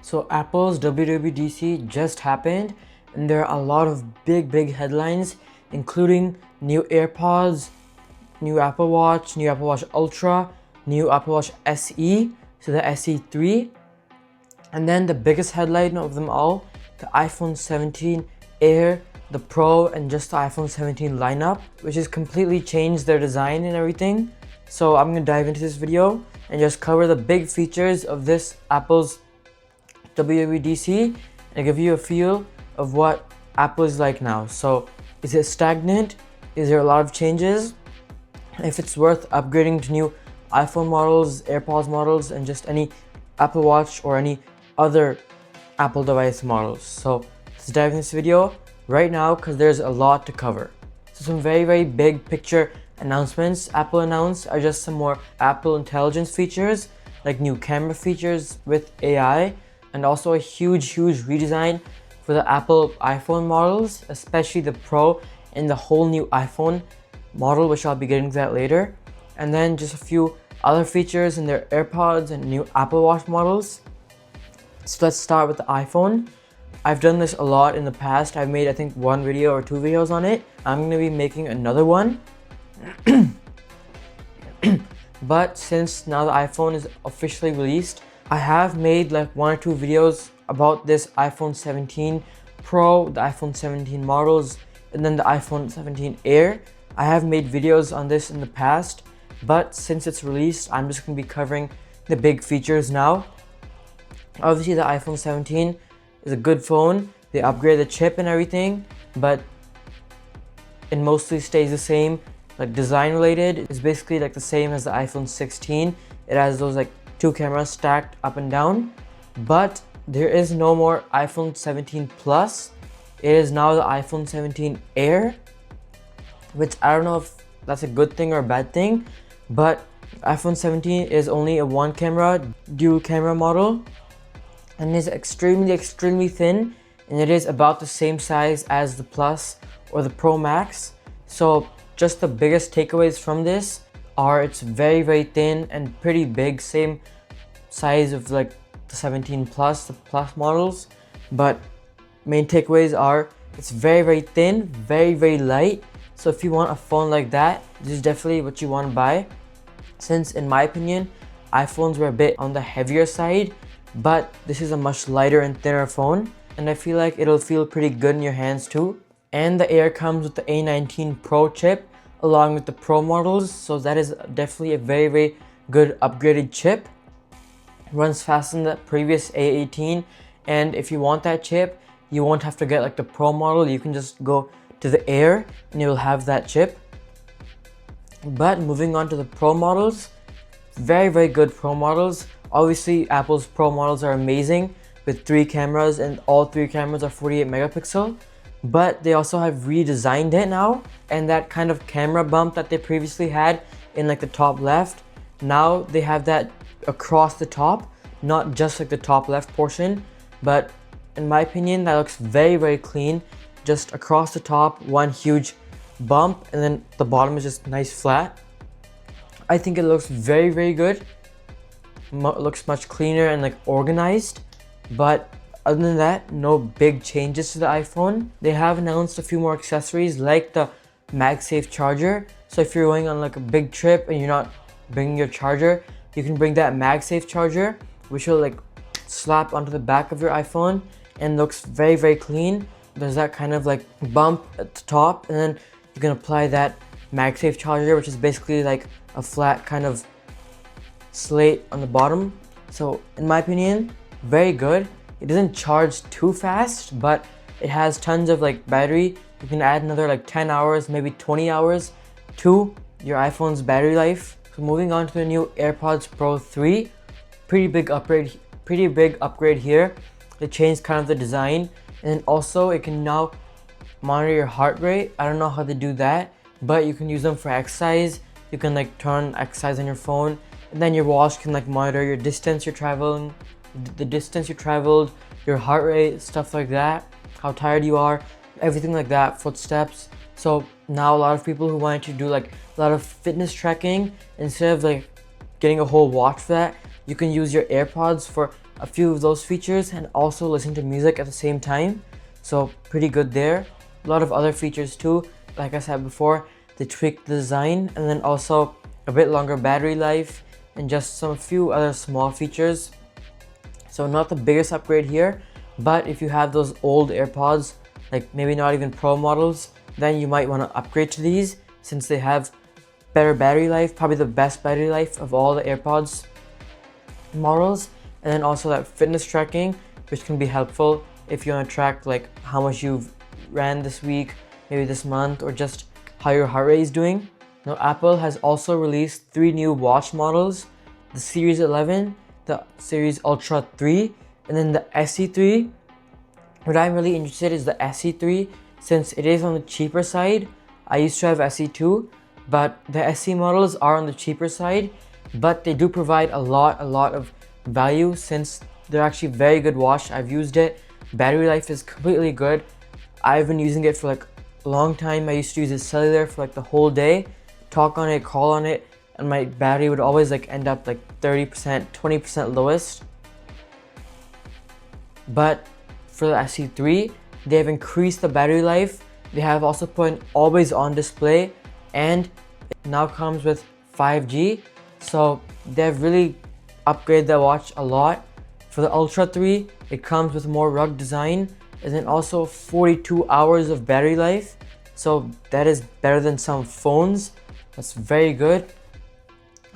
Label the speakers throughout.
Speaker 1: So Apple's WWDC just happened and there are a lot of big headlines, including new AirPods, new Apple Watch, new Apple Watch Ultra, new Apple Watch SE, so the SE3, and then the biggest headline of them all, the iPhone 17 Air, the Pro, and just the iPhone 17 lineup, which has completely changed their design and everything. So I'm gonna dive into this video and just cover the big features of this Apple's WWDC and give you a feel of what Apple is like now. So is it stagnant? Is there a lot of changes? If it's worth upgrading to new iPhone models, AirPods models, and just any Apple Watch or any other Apple device models. So let's dive into this video right now because there's a lot to cover. So some very big picture announcements Apple announced are just some more Apple Intelligence features, like new camera features with AI, and also a huge redesign for the Apple iPhone models, especially the Pro and the whole new iPhone model, which I'll be getting to that later. And then just a few other features in their AirPods and new Apple Watch models. So let's start with the iPhone. I've done this a lot in the past. I've made I think one video or two videos on it. I'm going to be making another one. But since now the iPhone is officially released, I have made like one or two videos about this iPhone 17 Pro, the iPhone 17 models, and then the iPhone 17 Air. I have made videos on this in the past, but since it's released, I'm just going to be covering the big features now. Obviously, the iPhone 17 is a good phone. They upgrade the chip and everything, but it mostly stays the same. Like design related, it's basically like the same as the iPhone 16. It has those like two cameras stacked up and down, but there is no more iPhone 17 Plus. It is now the iPhone 17 Air, which I don't know if that's a good thing or a bad thing, but iPhone 17 is only a one camera, dual camera model, and is extremely thin, and it is about the same size as the Plus or the Pro Max. So just the biggest takeaways from this are it's very thin and pretty big, same size of like the 17 Plus, the Plus models, but main takeaways are it's very thin, very light. So if you want a phone like that, this is definitely what you want to buy. Since in my opinion, iPhones were a bit on the heavier side, but this is a much lighter and thinner phone, and I feel like it'll feel pretty good in your hands too. And the Air comes with the A19 Pro chip along with the Pro models, so that is definitely a very good upgraded chip. Runs faster than the previous A18, and if you want that chip, you won't have to get like the Pro model. You can just go to the Air and you'll have that chip. But moving on to the Pro models, very good Pro models. Obviously Apple's Pro models are amazing with 3 cameras, and all 3 cameras are 48 megapixel, but they also have redesigned it now, and that kind of camera bump that they previously had in like the top left, now they have that across the top, not just like the top left portion, but in my opinion that looks very clean. Just across the top, one huge bump, and then the bottom is just nice flat. I think it looks very good. Looks much cleaner and like organized, but other than that, no big changes to the iPhone. They have announced a few more accessories like the MagSafe charger. So if you're going on like a big trip and you're not bringing your charger, you can bring that MagSafe charger, which will like slap onto the back of your iPhone and looks very clean. There's that kind of like bump at the top, and then you can apply that MagSafe charger, which is basically like a flat kind of slate on the bottom. So in my opinion, very good. It doesn't charge too fast, but it has tons of like battery. You can add another like 10 hours, maybe 20 hours to your iPhone's battery life. So moving on to the new AirPods Pro 3, pretty big upgrade here. They changed kind of the design, and then also it can now monitor your heart rate. I don't know how they do that, but you can use them for exercise. You can like turn exercise on your phone, and then your watch can like monitor your distance you're traveling, the distance you traveled, your heart rate, stuff like that, how tired you are, everything like that, footsteps. So now a lot of people who wanted to do like a lot of fitness tracking, instead of like getting a whole watch for that, you can use your AirPods for a few of those features and also listen to music at the same time. So pretty good there. A lot of other features too. Like I said before, they tweaked the design, and then also a bit longer battery life and just some few other small features. So not the biggest upgrade here, but if you have those old AirPods, like maybe not even Pro models, then you might want to upgrade to these since they have better battery life, probably the best battery life of all the AirPods models. And then also that fitness tracking, which can be helpful if you want to track like how much you've ran this week, maybe this month, or just how your heart rate is doing. Now Apple has also released 3 new watch models: the Series 11, the Series Ultra 3, and then the SE3. What I'm really interested in is the SE3, since it is on the cheaper side. I used to have SE2, but the SE models are on the cheaper side, but they do provide a lot of value since they're actually very good watch. I've used it. Battery life is completely good. I've been using it for like a long time. I used to use it cellular for like the whole day, talk on it, call on it, and my battery would always like end up like 30%, 20% lowest. But for the SE3, they have increased the battery life. They have also put an always on display, and it now comes with 5G. So they've really upgraded the watch a lot. For the Ultra 3, it comes with more rugged design and then also 42 hours of battery life. So that is better than some phones. That's very good.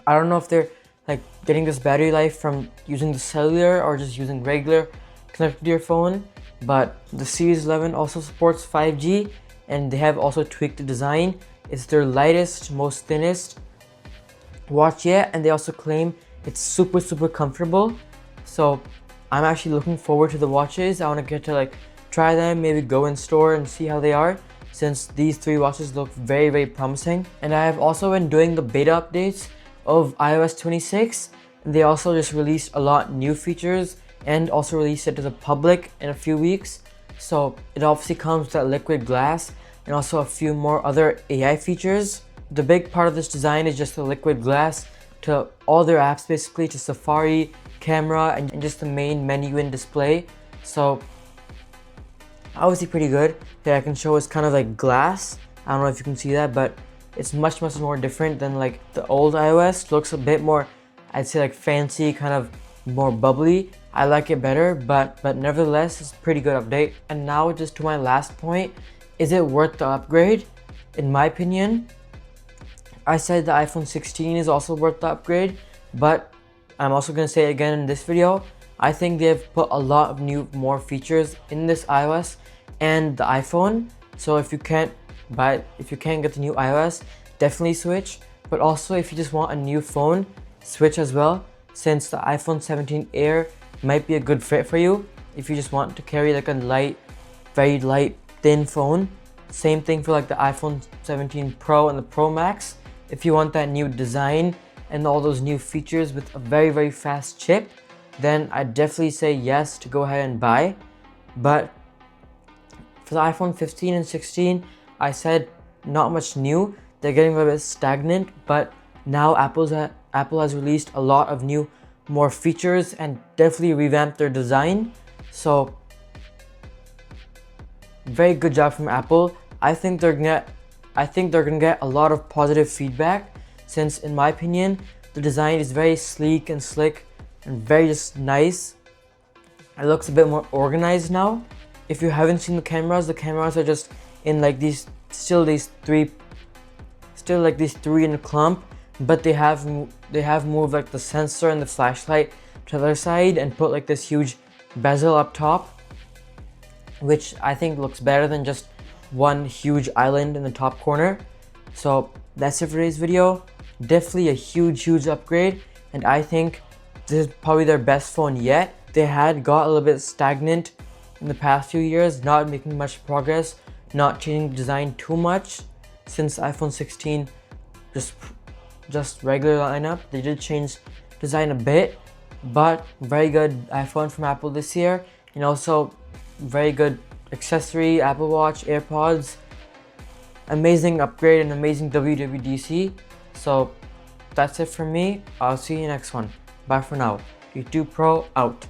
Speaker 1: I don't know if they're like getting this battery life from using the cellular or just using regular connected to your phone, but the Series 11 also supports 5G, and they have also tweaked the design. It's their lightest, most thinnest watch yet, and they also claim it's super comfortable. So I'm actually looking forward to the watches. I want to get to like try them, maybe go in store and see how they are, since these 3 watches look very promising. And I have also been doing the beta updates of iOS 26, and they also just released a lot new features and also released it to the public in a few weeks. So it obviously comes with that liquid glass and also a few more other AI features. The big part of this design is just the liquid glass to all their apps, basically to Safari, camera, and just the main menu and display. So obviously pretty good. That I can show is kind of like glass. I don't know if you can see that, but it's much more different than like the old iOS. Looks a bit more, I'd say, like fancy, kind of more bubbly. I like it better, but nevertheless, it's a pretty good update. And now just to my last point, is it worth the upgrade? In my opinion, I said the iPhone 16 is also worth the upgrade, but I'm also going to say it again in this video. I think they've put a lot of more features in this iOS and the iPhone. So if you can't get the new iOS, definitely switch. But also if you just want a new phone, switch as well, since the iPhone 17 Air might be a good fit for you if you just want to carry like a light, very light, thin phone. Same thing for like the iPhone 17 Pro and the Pro Max. If you want that new design and all those new features with a very fast chip, then I definitely say yes to go ahead and buy. But for the iPhone 15 and 16, I said not much new. They're getting a little bit stagnant, but now Apple has released a lot of more features and definitely revamped their design. So very good job from Apple. I think they're gonna get a lot of positive feedback, since in my opinion the design is very sleek and slick and very just nice. It looks a bit more organized now. If you haven't seen the cameras are just in like these three in a clump, but they have moved like the sensor and the flashlight to the other side and put like this huge bezel up top, which I think looks better than just one huge island in the top corner. So that's it for today's video. Definitely a huge upgrade, and I think this is probably their best phone yet. They had got a little bit stagnant in the past few years, not making much progress, not changing design too much since iPhone 16 just regular lineup. They did change design a bit, but very good iPhone from Apple this year, and also very good accessory, Apple Watch, AirPods. Amazing upgrade and amazing WWDC. So that's it from me. I'll see you next one. Bye for now. YouTube Pro out.